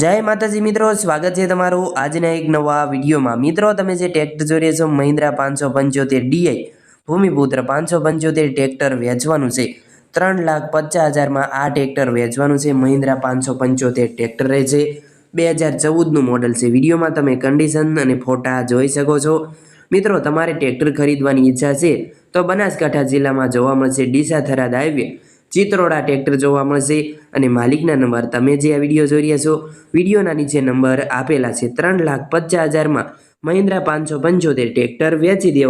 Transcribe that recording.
जय माताजी मित्रों, स्वागत है तमारू આજના એક નવા વિડીયોમાં। મિત્રો તમે જે ટ્રેક્ટર જોઈ રહ્યા છો મહિન્દ્રા 575 ડીઆઈ ભૂમિપુત્ર 575 ટ્રેક્ટર વેચવાનું છે। 3,50,000 માં આ ટ્રેક્ટર વેચવાનું છે। મહિન્દ્રા 575 ટ્રેક્ટર રહે છે, 2014 નું મોડલ છે। વિડીયોમાં તમે કન્ડિશન અને ફોટા જોઈ શકો છો। મિત્રો તમારે ટ્રેક્ટર ખરીદવાની ઈચ્છા છે તો બનાસકાંઠા જિલ્લામાં જોવા મળશે ડીસા થરાદ હાઈવે ચિત્રોડા ટ્રેક્ટર જોવા મળશે અને માલિકના નંબર તમે જે આ વિડીયો જોઈ રહ્યા છો વિડીયોના નીચે નંબર આપેલા છે। 3,50,000 માં મહિન્દ્રા 575 ટ્રેક્ટર વેચી દેવા।